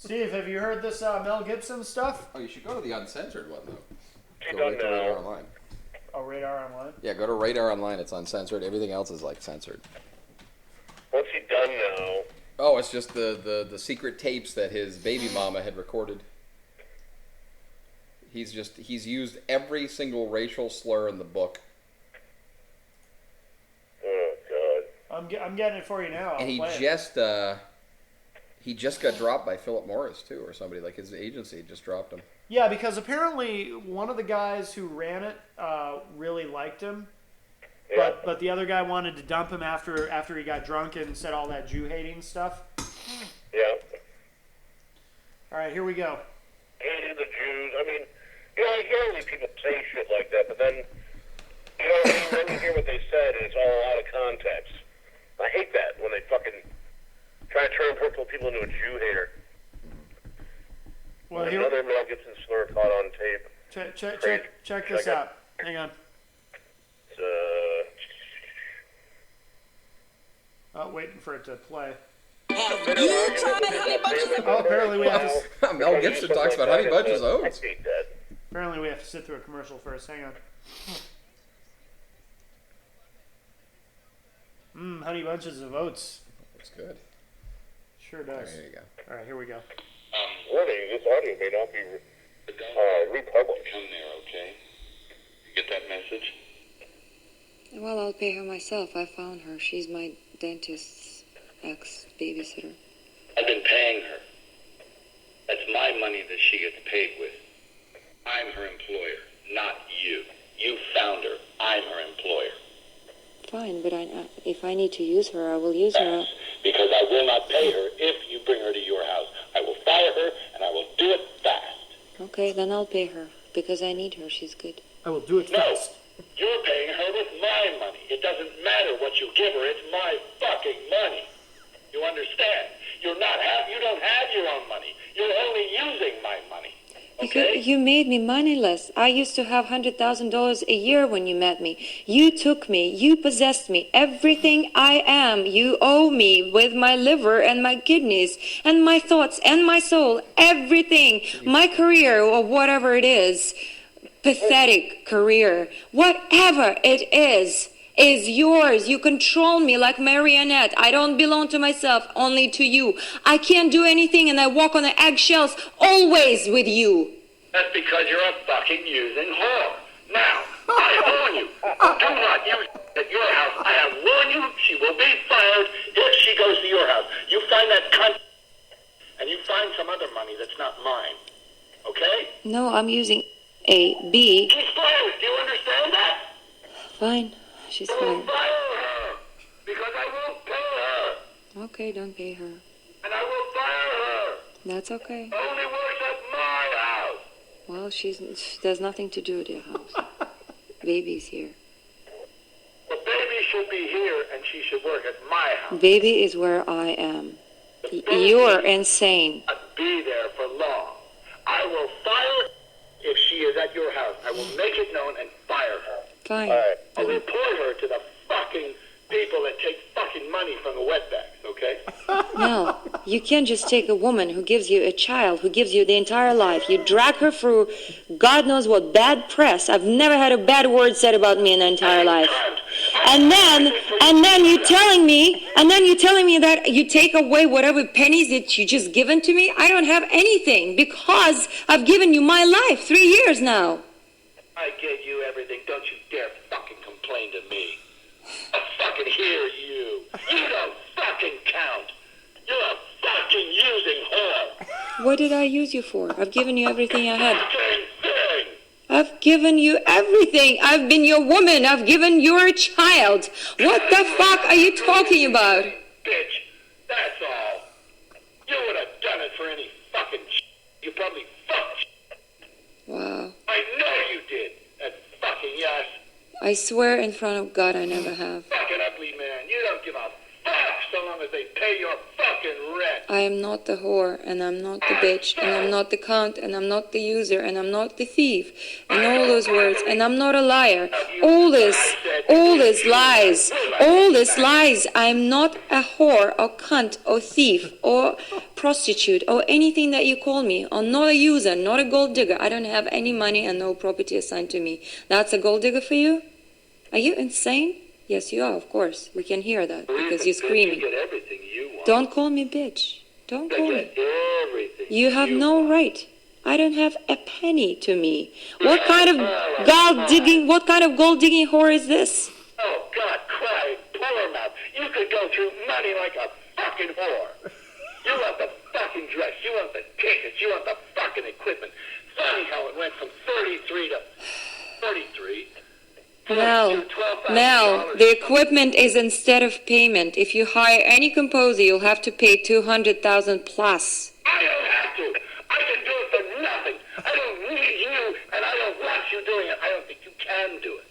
Steve, have you heard this Mel Gibson stuff? Oh, you should go to the uncensored one, though. She Go done right to Radar Online. Oh, Radar Online? Yeah, go to Radar Online. It's uncensored. Everything else is, like, censored. What's he done now? Oh, it's just the secret tapes that his baby mama had recorded. He's used every single racial slur in the book. Oh, God. I'm getting it for you now. And he just got dropped by Philip Morris, too, or somebody. Like, his agency just dropped him. Yeah, because apparently one of the guys who ran it really liked him. Yeah. But the other guy wanted to dump him after he got drunk and said all that Jew-hating stuff. Yeah. All right, here we go. Hated the Jews. I mean, I hear all these people say shit like that, but then, then you hear what they said, and it's all out of context. I hate that when they fucking try to turn people into a Jew hater. Well, Another Mel Gibson slur caught on tape. Check this out. Hang on. Waiting for it to play. Oh, apparently we have to. Mel Gibson talks about Honey Bunches of Oats. I hate that. Apparently we have to sit through a commercial first. Hang on. Honey Bunches of Oats. Looks good. Sure does. There you go. All right, here we go. Warning, this audio may not be republished. Come there, okay? You get that message? Well, I'll pay her myself. I found her. She's my dentist's ex-babysitter. I've been paying her. That's my money that she gets paid with. I'm her employer, not you. You found her. I'm her employer. Fine, but if I need to use her, I will use her. Because I will not pay her if you bring her to your house. I will fire her, and I will do it fast. Okay, then I'll pay her, because I need her. She's good. I will do it No, fast. you're paying her with my money. It doesn't matter what you give her. It's my fucking money. You understand? You don't have your own money. You're only using my money. Okay? You made me moneyless. I used to have $100,000 a year when you met me. You took me. You possessed me. Everything I am, you owe me with my liver and my kidneys and my thoughts and my soul. Everything. My career or whatever it is. Pathetic career. Whatever it is yours. You control me like marionette. I don't belong to myself, only to you. I can't do anything and I walk on the eggshells always with you. That's because you're a fucking using whore. Now, I warn you, do not use at your house. I have warned you, she will be fired if she goes to your house. You find that cunt, and you find some other money that's not mine. Okay? No, I'm using A, B. She's fired. Do you understand that? Fine. She's I will fired. fire her, because I won't pay her. Okay, don't pay her. And I will fire her. That's okay. Only works at my house. Well, she has nothing to do with your house. Baby's here. The baby should be here, and she should work at my house. Baby is where I am. The baby You're insane. should not be there for long. I will fire her if she is at your house. I will make it known and fire her. Fine. All right. I'll report her to the fucking people that take fucking money from the wetbacks, okay? No, you can't just take a woman who gives you a child, who gives you the entire life. You drag her through God knows what bad press. I've never had a bad word said about me in the entire life. And then you're telling me that you take away whatever pennies that you just given to me. I don't have anything because I've given you my life 3 years now. I gave you everything. Don't you dare fucking complain to me. I fucking hear you. You don't fucking count. You're a fucking using whore. What did I use you for? I've given you everything I had. Fucking thing. I've given you everything. I've been your woman. I've given you a child. What the fuck are you talking about? Bitch, that's all. You would have done it for any fucking You probably fucked. Wow. I know you did. That fucking yes. I swear in front of God I never have. Fucking ugly man. You don't give a fuck so long as they pay your fucking fucking rent. I am not the whore, and I'm not the bitch, and I'm not the cunt, and I'm not the user, and I'm not the thief, and all those words, and I'm not a liar. All this lies. All this lies. I'm not a whore, or cunt, or thief, or prostitute, or anything that you call me. I'm not a user, not a gold digger. I don't have any money and no property assigned to me. That's a gold digger for you? Are you insane? Yes, you are, of course. We can hear that because you're screaming. You get everything you want. Don't call me bitch. Don't call You me. get everything You have no want. right. I don't have a penny to me. What kind of gold digging whore is this? Oh, God, cry, poor mouth. You could go through money like a fucking whore. You want the fucking dress. You want the tickets. You want the fucking equipment. Funny how it went from 33 to 33. Mel, the equipment is instead of payment. If you hire any composer, you'll have to pay $200,000 plus. I don't have to. I can do it for nothing. I don't need you, and I don't want you doing it. I don't think you can do it.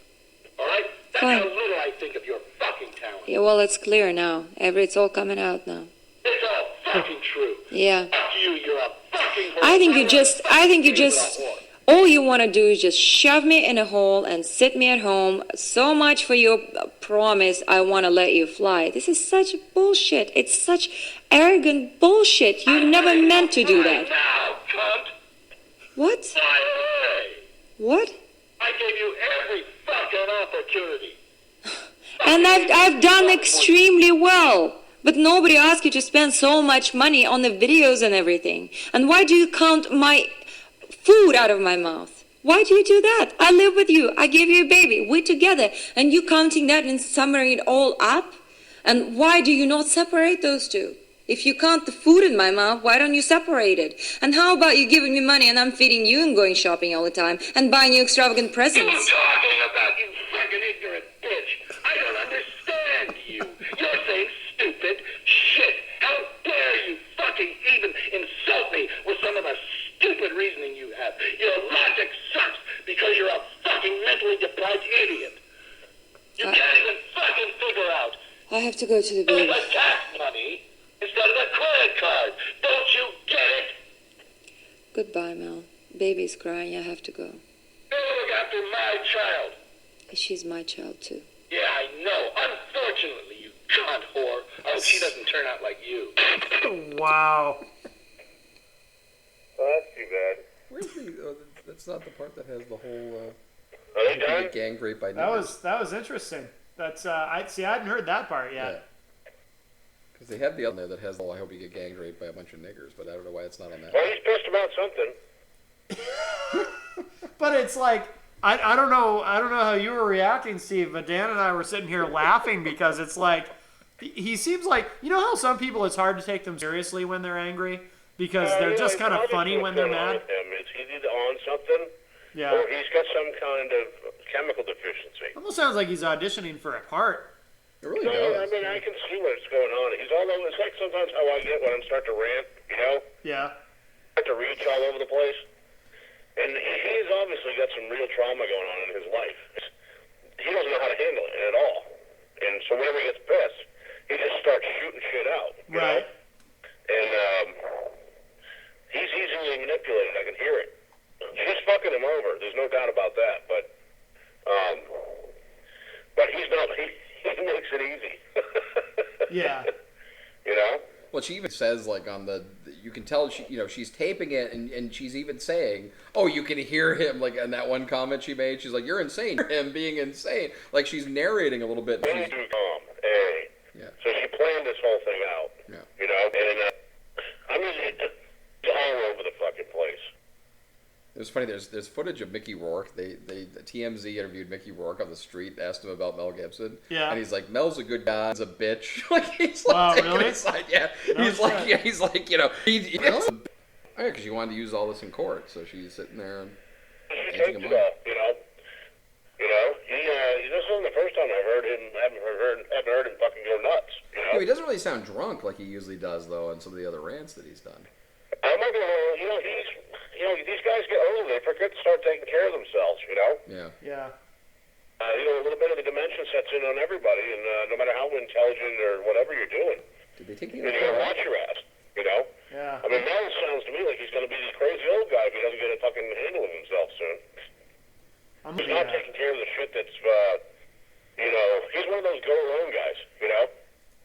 All right? That's Fine. how little I think of your fucking talent. Yeah, well, it's clear now. It's all coming out now. It's all fucking true. Yeah. Fuck you. You're a fucking whore. I think you You're a just, whore. all you want to do is just shove me in a hole and sit me at home. So much for your promise, I want to let you fly. This is such bullshit. It's such arrogant bullshit. You never meant to do that. Now, cunt. What? Fly away. What? I gave you every fucking opportunity. And I've done extremely well. But nobody asked you to spend so much money on the videos and everything. And why do you count my food out of my mouth? Why do you do that? I live with you. I gave you a baby. We're together. And you counting that and summing it all up? And why do you not separate those two? If you count the food in my mouth, why don't you separate it? And how about you giving me money and I'm feeding you and going shopping all the time and buying you extravagant You presents? talking about, you fucking ignorant bitch. I don't understand you. You're saying stupid shit. How dare you fucking even insult me with some of the stupid reasoning you have. Your logic sucks because you're a fucking mentally deprived idiot. You can't even fucking figure out. I have to go to the There's baby. a tax money instead of a credit card. Don't you get it? Goodbye, Mel. Baby's crying. I have to go. You look after my child. She's my child, too. Yeah, I know. Unfortunately, you cunt whore. I hope she doesn't turn out like you. Wow. Oh, that's too bad. Where's the? That's not the part that has the whole. Are they done? Get gang raped by That niggers. was interesting. That's I hadn't heard that part yet. Because they have the other there that has, I hope you get gang raped by a bunch of niggers, but I don't know why it's not on that. Well, he's pissed about something. But it's like I don't know how you were reacting, Steve, but Dan and I were sitting here laughing because it's like he seems like, you know how some people it's hard to take them seriously when they're angry because they're Yeah, just kind of obviously funny when what's they're going on mad. with him is he's either on something Yeah. or he's got some kind of chemical deficiency. Almost sounds like he's auditioning for a part. It really No, does. I mean, I can see what's going on. He's all over. It's like sometimes how I get when I start to rant, you know? Yeah. I start to reach all over the place. And he's obviously got some real trauma going on in his life. He doesn't know how to handle it at all. And so whenever he gets pissed, he just starts shooting shit out. You Right. know? And he's easily manipulated. I can hear it. She's fucking him over. There's no doubt about that. But he's not. He makes it easy. Yeah. You know? Well, she even says, like, on you can tell, she's taping it, and she's even saying, oh, you can hear him, like, in that one comment she made, she's like, you're insane. Him being insane. Like, she's narrating a little bit. Very calm. Hey. Yeah. So she planned this whole thing out. Yeah. You know? And, I mean, it's all over the fucking place. It was funny. There's footage of Mickey Rourke. TMZ interviewed Mickey Rourke on the street, asked him about Mel Gibson. Yeah. And he's like, Mel's a good guy. He's a bitch. Like he's Wow, like taking really? his side. Yeah. No He's like, shit. yeah. He's like, he oh yeah, because she wanted to use all this in court, so she's sitting there and She edging takes him it on. all, you know? You know? This isn't the first time I've heard him, haven't heard him fucking go nuts, you know? No, he doesn't really sound drunk like he usually does, though, on some of the other rants that he's done. I'm not gonna, these guys get older, they forget to start taking care of themselves, you know? Yeah. Yeah. A little bit of the dementia sets in on everybody, and no matter how intelligent or whatever you're doing, Did they take the You gotta watch your ass, you know? Yeah. I mean, Mel sounds to me like he's gonna be the crazy old guy if he doesn't get a fucking handle of himself soon. He's not taking care of the shit that's, you know, he's one of those go-alone guys, you know?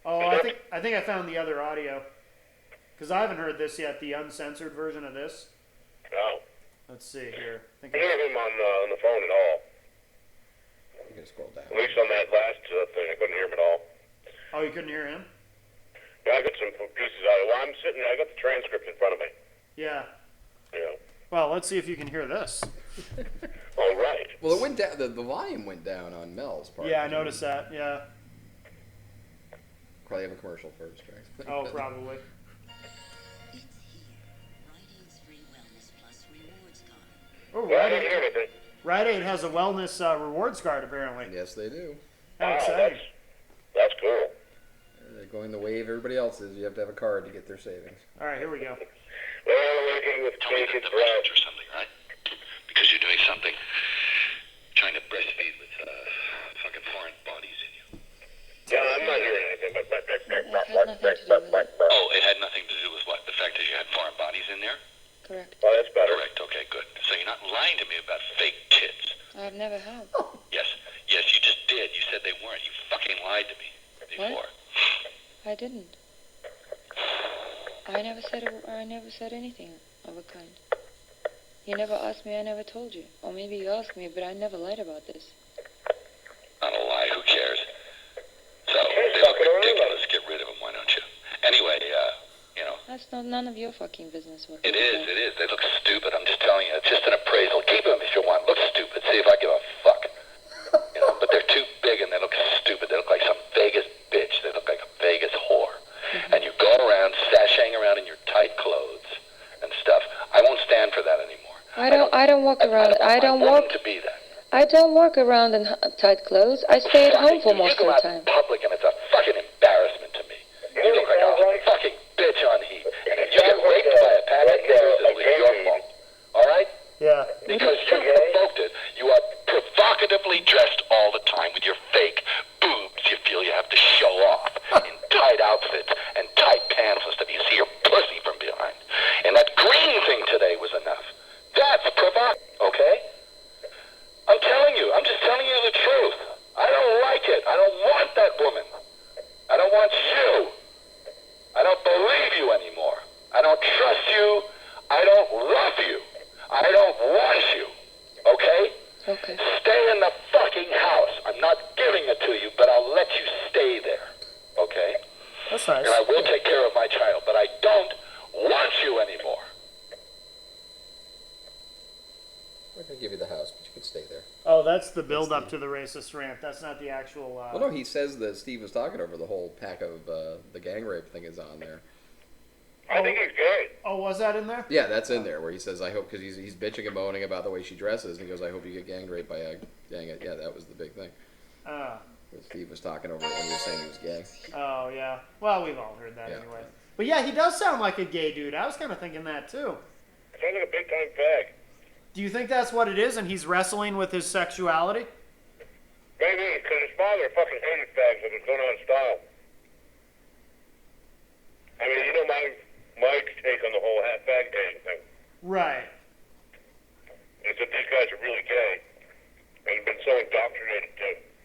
Oh, I think I found the other audio. Because I haven't heard this yet, the uncensored version of this. No. Let's see here. I didn't hear him on the phone at all. You can scroll down. At least on that last thing, I couldn't hear him at all. Oh, you couldn't hear him? Yeah, I got some pieces out of it. Well, I got the transcript in front of me. Yeah. Yeah. Well, let's see if you can hear this. All right. Well, it went down. The volume went down on Mel's part. Yeah, I noticed that. Yeah. Probably have a commercial first, right? Oh, probably. It's here. Rite Aid's free Wellness Plus rewards card. Oh, Well, I Rite didn't hear Aid, anything. Rite Aid has a wellness rewards card, apparently. Yes, they do. How Wow, exciting. that's cool. They're going the way of everybody else is. You have to have a card to get their savings. All right, here we go. Well, working with Tell me tainted the bread. message or something, right? Because you're doing something, trying to breastfeed with fucking foreign bodies in you. Yeah, I'm not hearing anything. That had nothing to do with it. Oh, it had nothing to do with what? The fact that you had foreign bodies in there? Correct. Oh, that's better. Correct, okay, good. So you're not lying to me about fake tits. I've never have. Yes, you just did. You said they weren't. You fucking lied to me before. I didn't. I never said anything of a kind. You never asked me, I never told you. Or maybe you asked me, but I never lied about this. Not a lie, who cares? So, they look ridiculous. Get rid of them, why don't you? Anyway, you know. That's none of your fucking business. What It they is, look it is. They look stupid. I'm just telling you. It's just an appraisal. Keep them if you want. Look stupid. See if I give a fuck. You know, but they're too big and they look stupid. They look like some Vegas bitch. They look like a Vegas whore. And you go around sashaying around in your tight clothes and stuff. I won't stand for that anymore. I don't walk around. I don't walk. to be that. I don't walk around in tight clothes. I stay at home for most of the You go out time. in public and it's a fucking embarrassment to me. You look like a fucking bitch on heat. And if you get raped by a pack of niggers, it was your fault. All right? Yeah. Because you provoked it. You are provocatively dressed all the time with your fake boobs you feel you have to show off in tight outfits and tight pants and stuff. You see your pussy from behind. And that green thing today was enough. That's provocative, okay? I'm telling you. I'm just telling you the truth. I don't like it. I don't want that woman. I don't want you. I don't believe you anymore. I don't trust you. I don't love you. I don't want you. Okay? Okay. Stay in the fucking house. I'm not giving it to you, but I'll let you stay there. Okay? That's nice. And I will take care of my child, but I don't want you anymore. We're going to give you the house, but you can stay there. Oh, that's the build-up to the racist rant. That's not the actual... Well, no, he says that Steve was talking over the whole pack of the gang rape thing is on there. I think he's gay. Oh, was that in there? Yeah, that's in there where he says, I hope, because he's bitching and moaning about the way she dresses, and he goes, I hope you get gang raped by a gang. Yeah, that was the big thing. Ah. Steve was talking over it when he was saying he was gay. Oh, yeah. Well, we've all heard that Yeah. anyway. But yeah, he does sound like a gay dude. I was kind of thinking that, too. Sounds like a big-time fag. Do you think that's what it is, and he's wrestling with his sexuality? Maybe, because his father fucking hated fags and was going out of style. I mean, you know my take on the whole fag hating thing. Right. Is that these guys are really gay and have been so indoctrinated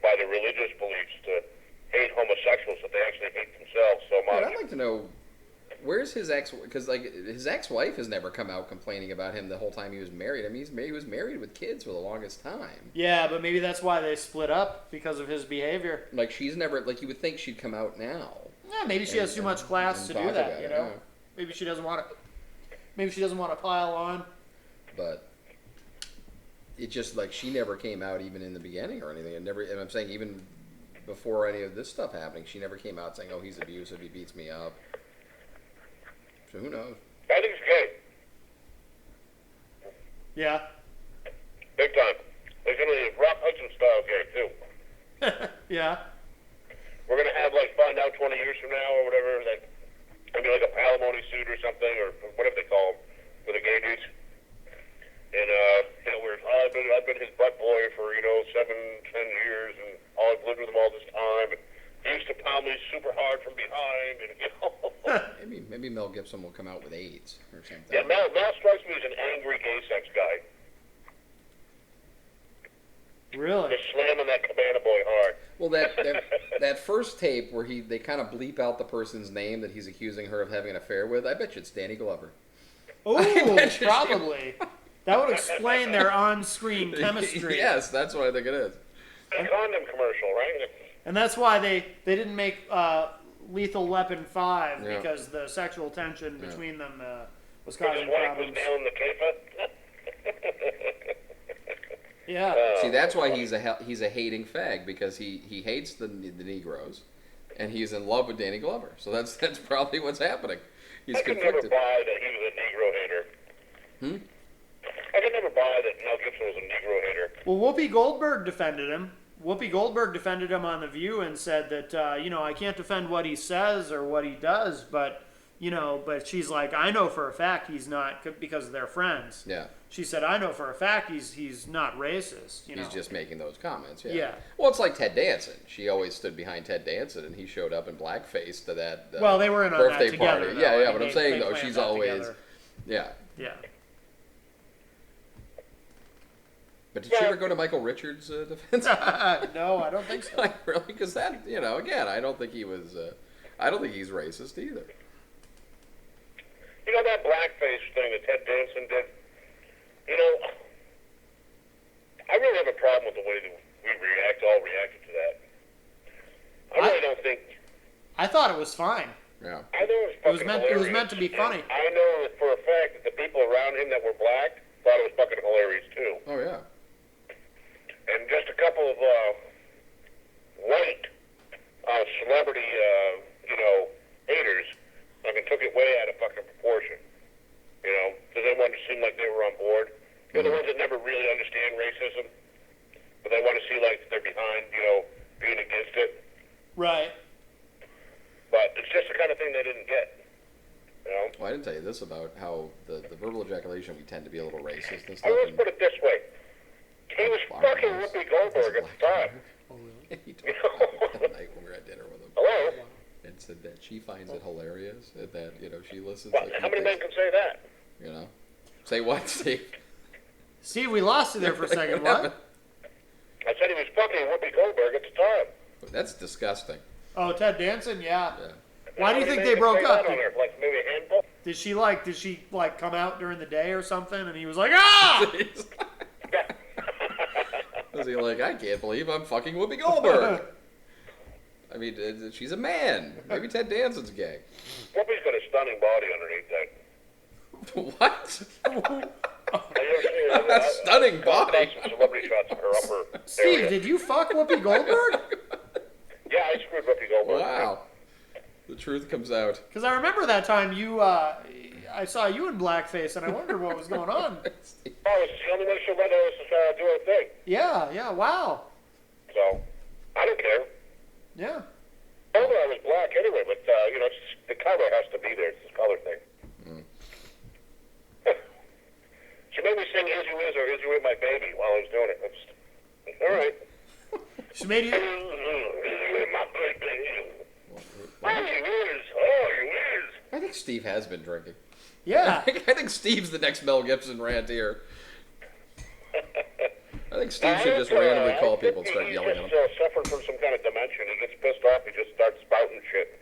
by their religious beliefs to hate homosexuals that they actually hate themselves so Dude, much. I'd like to know, where's his ex? Because like his ex-wife has never come out complaining about him the whole time he was married. I mean, he was married with kids for the longest time. Yeah, but maybe that's why they split up, because of his behavior. Like she's never, like you would think she'd come out now. Yeah, maybe she has too much class to and do talk that, about you it, know? yeah. Maybe she doesn't want to... Maybe she doesn't want to pile on. But it just like she never came out even in the beginning or anything. And I'm saying even before any of this stuff happening, she never came out saying, "Oh, he's abusive, he beats me up." So who knows? I think it's gay. Yeah. Big time. They're going to be Rock Hudson style gay, too. Yeah. We're going to have, find out 20 years from now or whatever, that maybe like a palimony suit or something, or whatever they call them, for the gay dudes. And, I've been his butt boy for, 7, 10 years, and I've lived with him all this time, and he used to pound me super hard from behind, and, Gibson will come out with AIDS or something. Yeah, Mel strikes me as an angry gay sex guy. Really? Just slamming that Cabana Boy hard. Well, that first tape where they kind of bleep out the person's name that he's accusing her of having an affair with, I bet you it's Danny Glover. Oh, probably. That would explain their on-screen chemistry. Yes, that's what I think it is. A condom commercial, right? And that's why they didn't make Lethal Weapon 5, Yeah. because the sexual tension between them was His causing wife was problems. nailing the kefir. Yeah. See, that's why he's a hating fag, because he hates the Negroes, and he's in love with Danny Glover. So that's probably what's happening. He's I could conflicted. never buy that he was a Negro hater. I could never buy that Mel Gibson was a Negro hater. Well, Whoopi Goldberg defended him. Whoopi Goldberg defended him on The View and said that, I can't defend what he says or what he does, but she's like, I know for a fact he's not, because they're friends. Yeah. She said, I know for a fact he's not racist. He's just making those comments. Yeah. Yeah. Well, it's like Ted Danson. She always stood behind Ted Danson, and he showed up in blackface to that well, they were in on birthday that together, party. though. Yeah, I yeah. mean, But I'm they saying though, planned she's that always, together. yeah. Yeah. But did she ever go to Michael Richards' defense? No, I don't think so. Like, really? Because that, again, I don't think he was. I don't think he's racist either. You know that blackface thing that Ted Danson did? I really have a problem with the way that we all reacted to that. I really don't think... I thought it was fine. Yeah. I know it was fucking hilarious. It was meant to be funny. And I know for a fact that the people around him that were black thought it was fucking hilarious too. Oh yeah. And just a couple of white celebrity, haters, took it way out of fucking proportion. Because they wanted to seem like they were on board. They're the ones that never really understand racism, but they want to see like they're behind, being against it. Right. But it's just the kind of thing they didn't get. Well, I didn't tell you this about how the verbal ejaculation, we tend to be a little racist and I stuff. always put it this way. He was fucking Whoopi Goldberg at the time. He told me that night when we were at dinner with him. Hello? And said that she finds it hilarious, and that, she listens. Well, like how many men can say that? Say what, Steve? Steve, we lost you there for a second. What? I said he was fucking Whoopi Goldberg at the time. That's disgusting. Oh, Ted Danson, yeah. Yeah. Why do you How think many they men can broke say up? that on her? Like maybe a handful? Did she come out during the day or something? And he was like, ah! Was he like, I can't believe I'm fucking Whoopi Goldberg? I mean, she's a man. Maybe Ted Danson's gay. Whoopi's got a stunning body underneath that. What? A A stunning body. Some celebrity shots of her upper Steve, area. did you fuck Whoopi Goldberg? Yeah, I screwed Whoopi Goldberg. Wow. The truth comes out. Because I remember that time I saw you in blackface, and I wondered what was going on. Oh, it's the only way she'll let us do her thing. Yeah, wow. So, I don't care. Yeah. I told her I was black anyway, but, the color has to be there. It's this color thing. She made me sing Is You Is or Is You With My Baby while I was doing it. All right. She made you... Is You With My Baby. Oh, you is. Oh, you is. I think Steve has been drinking. Yeah. I think Steve's the next Mel Gibson rant here. I think Steve should just randomly call people and start yelling at them. He's suffering from some kind of dementia. He gets pissed off. He just starts spouting shit.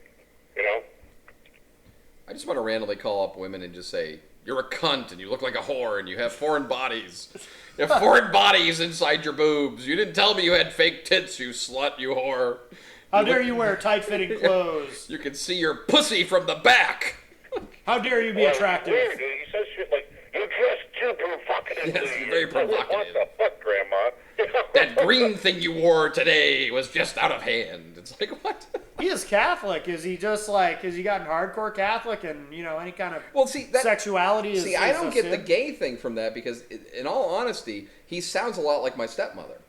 I just want to randomly call up women and just say, you're a cunt and you look like a whore and you have foreign bodies. You have foreign bodies inside your boobs. You didn't tell me you had fake tits, you slut, you whore. How dare you wear tight-fitting clothes? You can see your pussy from the back. How dare you be attractive? Weird, dude. He says shit like, you dress too provocatively. Yes, you're very provocative. What the fuck, Grandma? That green thing you wore today was just out of hand. It's like, what? He is Catholic. Is he just has he gotten hardcore Catholic and, any kind of sexuality is I don't get sin? the gay thing from that because, in all honesty, he sounds a lot like my stepmother.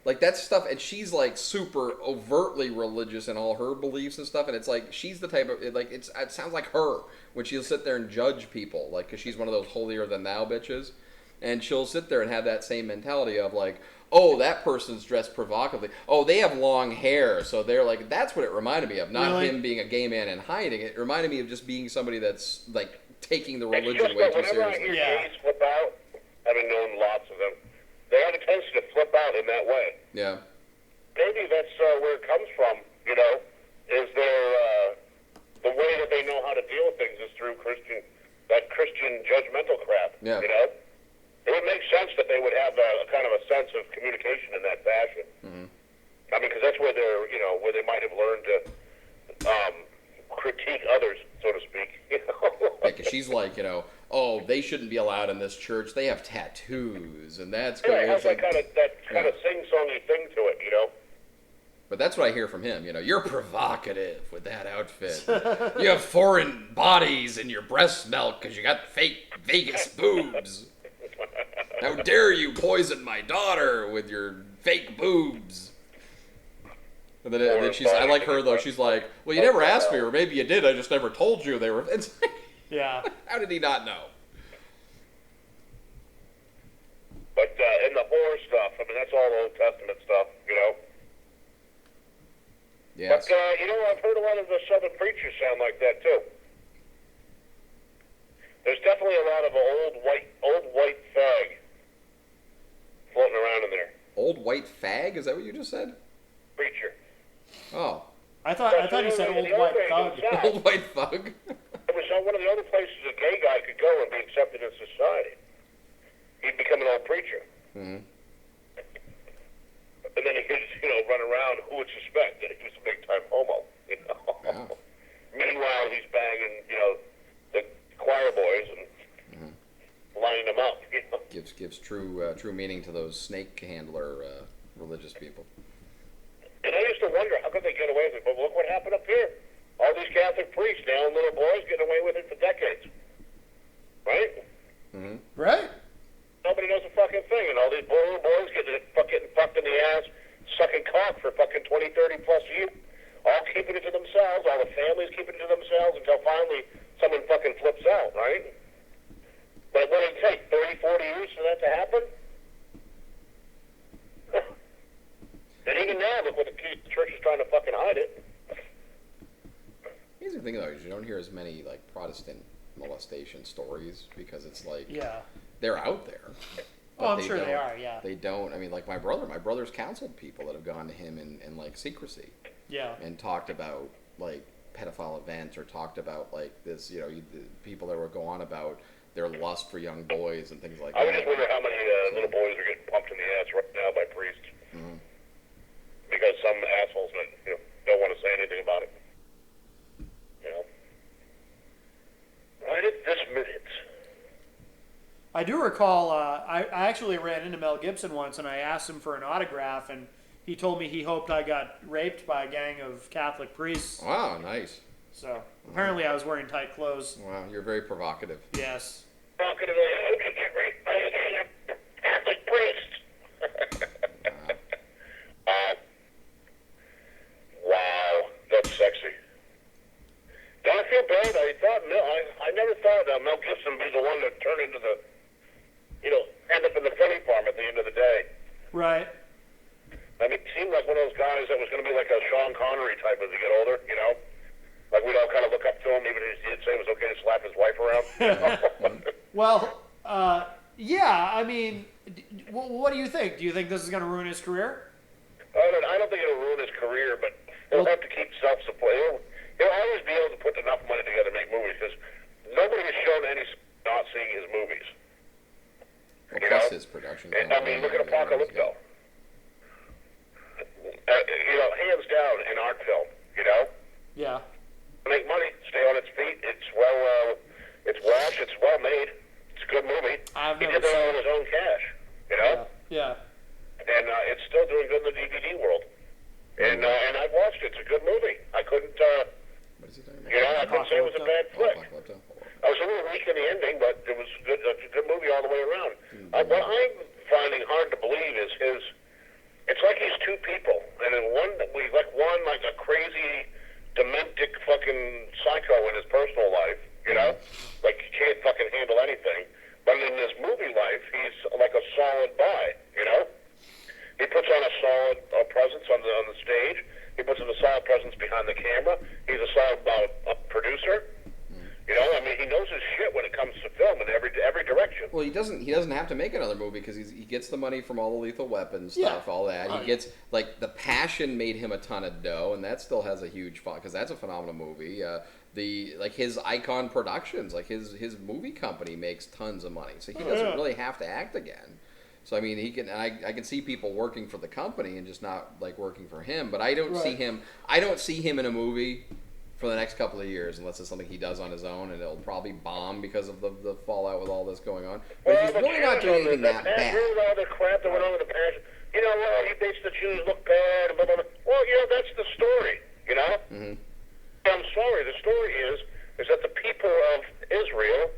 Like, that stuff, and she's, super overtly religious in all her beliefs and stuff, and it's like, she's the type of, it sounds like her when she'll sit there and judge people, because she's one of those holier-than-thou bitches. and she'll sit there and have that same mentality of like, oh, that person's dressed provocatively. Oh, they have long hair, so they're like. That's what it reminded me of. Not Really? him being a gay man and hiding it. It reminded me of just being somebody that's like taking the It's religion just way that too whenever I seriously. hear Yeah. gays flip out, having known lots of them, they have a tendency to flip out in that way. Yeah. Maybe that's where it comes from, is the way that they know how to deal with things is through Christian judgmental crap, Yeah. It would make sense that they would have a kind of a sense of communication in that fashion. Mm-hmm. I mean, because that's where where they might have learned to critique others, so to speak. Yeah, 'cause she's like, oh, they shouldn't be allowed in this church. They have tattoos, and that's Yeah, great. it has It's like- that kind of sing-songy thing to it, But that's what I hear from him. You're provocative with that outfit. You have foreign bodies in your breast milk because you got fake Vegas boobs. How dare you poison my daughter with your fake boobs? And then I like her though. She's like, well, you never asked me, or maybe you did. I just never told you they were. It's like, Yeah. how did he not know? But in the horror stuff, I mean, that's all Old Testament stuff, Yes. But, I've heard a lot of the Southern preachers sound like that, too. There's definitely a lot of old white fag floating around in there. Old white fag? Is that what you just said? Preacher. Oh. I thought you said old white thug. Old white thug. It was one of the only places a gay guy could go and be accepted in society. He'd become an old preacher. Mm-hmm. And then he could, run around. Who would suspect that he was a big-time homo? Wow. Meanwhile, he's banging, the choir boys and lining them up. Gives true meaning to those snake handler religious people. And I used to wonder, how could they get away with it? But look what happened up here. All these Catholic priests now and little boys getting away with it for decades. Right? Mm-hmm. Right? Nobody knows a fucking thing. And all these little boys getting fucked in the ass, sucking cock for fucking 20, 30 plus years. All keeping it to themselves. All the families keeping it to themselves until finally someone fucking flips out, right? But what did it take? 30, 40 years for that to happen? And even now, look what the church is trying to fucking hide it. Here's the thing though, is you don't hear as many like Protestant molestation stories because it's like Yeah. they're out there. Oh, I'm they sure they don't- are, yeah. They don't. I mean, like my brother's counseled people that have gone to him in like secrecy Yeah. and talked about like pedophile events or talked about like this, the people that were going on about their lust for young boys and things like I that. just wonder how many little boys are getting pumped in the ass right now by priests. Mhm. Because some assholes don't want to say anything about it. Right at this minute. I do recall, I actually ran into Mel Gibson once and I asked him for an autograph, and he told me he hoped I got raped by a gang of Catholic priests. Wow, nice. So apparently I was wearing tight clothes. Wow, you're very provocative. Yes. Talking to the get raped by a Catholic priest. Wow, that's sexy. Don't I feel bad? I never thought Mel Gibson would be the one that turned into the, end up in the funny farm at the end of the day. Right. I mean, he seemed like one of those guys that was going to be like a Sean Connery type as he get older, Like we'd all kind of look up to him, even if he'd say it was okay to slap his wife around. Well, yeah, I mean, what do you think? Do you think this is going to ruin his career? I don't think it'll ruin his career, but he'll have to keep self-support. He'll always be able to put enough money together to make movies, because nobody has shown any not seeing his movies. Well, plus his production. I mean, look at Apocalypto. Hands down in art film, Yeah. Make money, stay on its feet. It's wash, it's well made. It's a good movie. I've He never did that seen all on his own cash, Yeah. And it's still doing good in the DVD world. And I've watched it. It's a good movie. I couldn't, What is he talking I couldn't say it was a bad flick. Apocalypto. I was a little weak in the ending, but it was good. A good movie all the way around. What I'm finding hard to believe is it's like he's two people, and in one like a crazy, dementic fucking psycho in his personal life, like he can't fucking handle anything. But And in this movie life, he's like a solid buy, you know? He puts on a solid presence on the stage. He puts on a solid presence behind the camera. He's a solid producer. You know, I mean, he knows his shit when it comes to film in every direction. Well, he doesn't have to make another movie because he gets the money from all the Lethal Weapon stuff, all that. He gets, like, The Passion made him a ton of dough, and that still has a huge fun, because that's a phenomenal movie. His Icon Productions, like his movie company makes tons of money, so he doesn't really have to act again. So I mean, I can see people working for the company and just not like working for him. But I don't see him in a movie for the next couple of years unless it's something he does on his own, and it'll probably bomb because of the fallout with all this going on. But he's really not doing anything that bad. All the crap that went on with the Passion. You know, well, he makes the Jews look bad, and blah, blah, blah. Well, you know, that's the story, you know? Mm-hmm. I'm sorry, the story is that the people of Israel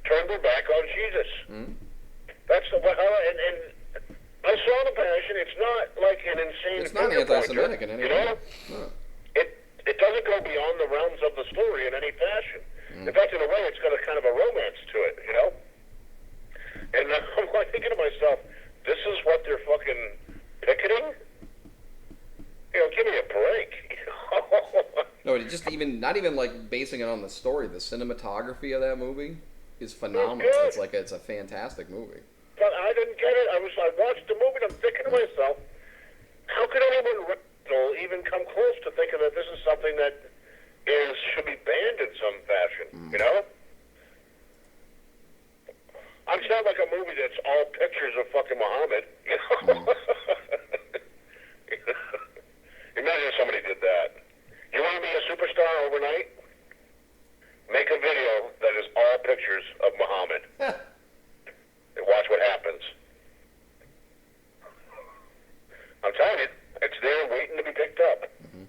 turned their back on Jesus. Mm-hmm. That's and I saw the Passion. It's not like an insane. It's not anti-Semitic in any way. No. It doesn't go beyond the realms of the story in any fashion. Mm. In fact, in a way, it's got a kind of a romance to it, you know? And I'm like thinking to myself, this is what they're fucking picketing? You know, give me a break. No, not even like basing it on the story. The cinematography of that movie is phenomenal. It's a fantastic movie. But I didn't get it. I watched the movie and I'm thinking to myself, how could anyone even come close to thinking that this is something that should be banned in some fashion, you know? It's not like a movie that's all pictures of fucking Muhammad, you know? Imagine if somebody did that. You want to be a superstar overnight? Make a video that is all pictures of Muhammad. And watch what happens. I'm telling you. It's there waiting to be picked up. Mm-hmm.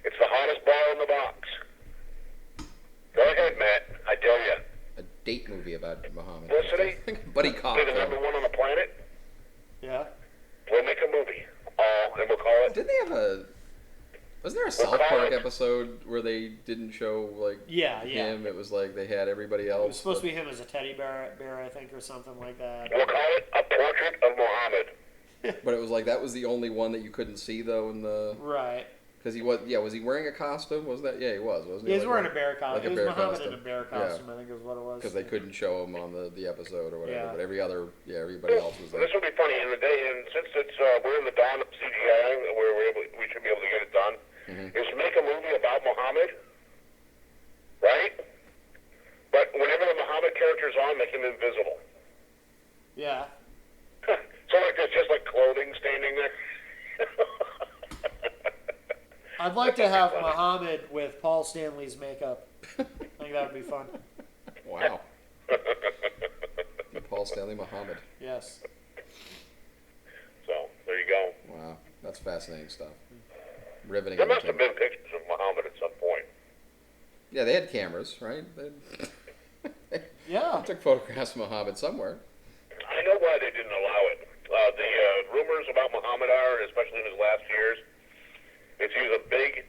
It's the hottest ball in the box. Go ahead, Matt. I tell you. A date movie about Muhammad. Publicity? Buddy cop. Be the number one on the planet? Yeah. We'll make a movie. And we'll call it... Didn't they have wasn't there a South Park episode where they didn't show, like, him? It was like they had everybody else. It was supposed to be him as a teddy bear, I think, or something like that. We'll call it A Portrait of Muhammad. But it was like that was the only one that you couldn't see though in the right. Because he was was he wearing a costume? Was that he was, wasn't he? He was wearing a bear costume. Like it was Muhammad in a bear costume, I think is what it was. Because they couldn't show him on the episode or whatever. But everybody else was there. This will be funny in the day, and since we're in the dawn of CGI, where we should be able to get it done, is to make a movie about Muhammad, right? But whenever the Muhammad character's on, make him invisible. Yeah. So like there's just like clothing standing there. I'd like to have Muhammad with Paul Stanley's makeup. I think that would be fun. Wow. Paul Stanley Muhammad. Yes. So there you go. Wow, that's fascinating stuff. Riveting. There must have been pictures of Muhammad at some point. Yeah, they had cameras, right? Yeah. They took photographs of Muhammad somewhere. I know why they didn't allow it. The rumors about Muhammad are, especially in his last years, is he was a big,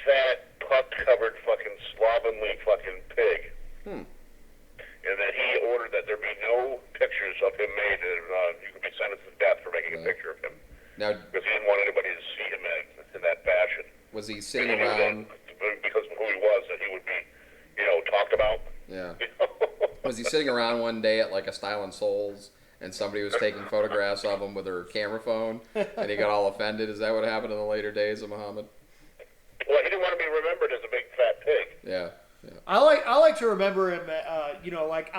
fat, puck-covered fucking slovenly fucking pig. And that he ordered that there be no pictures of him made, and you could be sentenced to death for making a picture of him. Now, because he didn't want anybody to see him in that fashion. Was he sitting around? Because of who he was, that he would be, talked about. Yeah. Was he sitting around one day at like a Style and Souls, and somebody was taking photographs of him with her camera phone, and he got all offended? Is that what happened in the later days of Muhammad? Well, he didn't want to be remembered as a big fat pig. Yeah. I like to remember him. I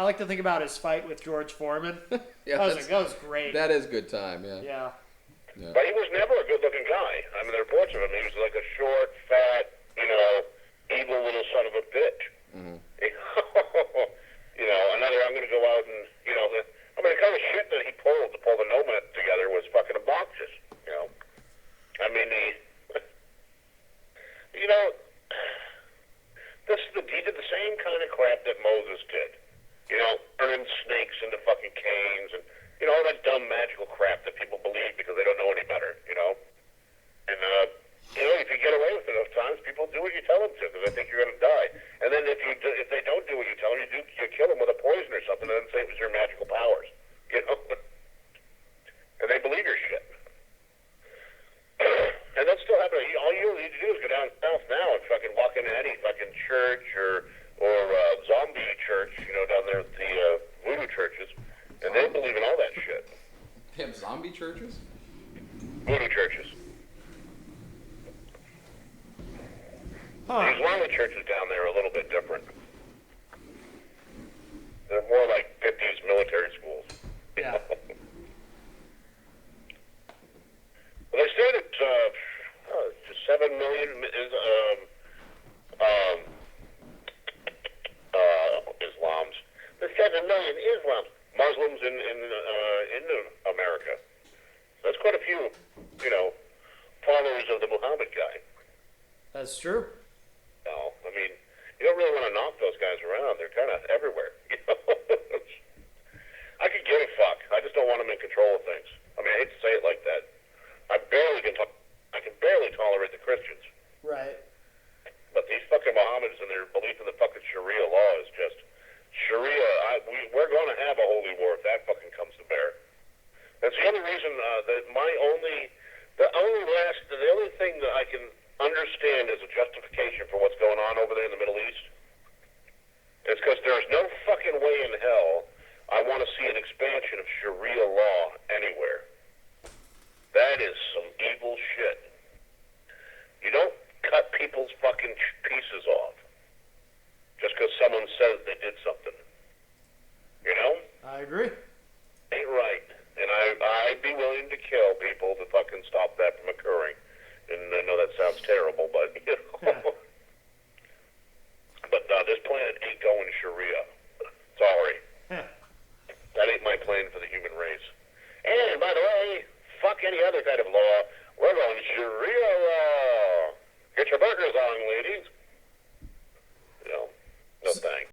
like to think about his fight with George Foreman. That was great. That is good time. Yeah. Yeah. But he was never a good-looking guy. I mean, there are reports of him. He was like a short, fat, evil little son of a bitch. Mm-hmm. I'm going to go out and, the kind of shit that he pulled to pull the Nomad together was fucking obnoxious, I mean, he did the same kind of crap that Moses did. Turning snakes into fucking canes and, all that dumb magical crap that people believe because they don't know any better, And, if you get away with it enough times, people do what you tell them to because they think you're going to die. And then if they don't do what you tell them, you kill them with a poison or something and then say it was your magical power. And they believe in all that shit. They have zombie churches? Voodoo churches. Huh. These Islamic churches down there are a little bit different. They're more like 50s military schools. Yeah. Well, they said it, 7 million is, Islams. There's 7 million Muslims in America. That's quite a few, followers of the Muhammad guy. That's true. No, I mean, you don't really want to knock those guys around. They're kind of everywhere. I could give a fuck. I just don't want them in control of things. I mean, I hate to say it like that. I can barely tolerate the Christians. Right. But these fucking Mohammedans and their belief in the fucking Sharia law is just Sharia. We're going to have a holy war if that fucking comes to bear. That's the only reason that the only thing that I can understand as a justification for what's going on over there in the Middle East is because there's no fucking way in hell I want to see an expansion of Sharia law anywhere. That is some evil shit. You don't cut people's fucking pieces off just because someone says they did something. You know? I agree. Ain't right. And I'd be willing to kill people to fucking stop that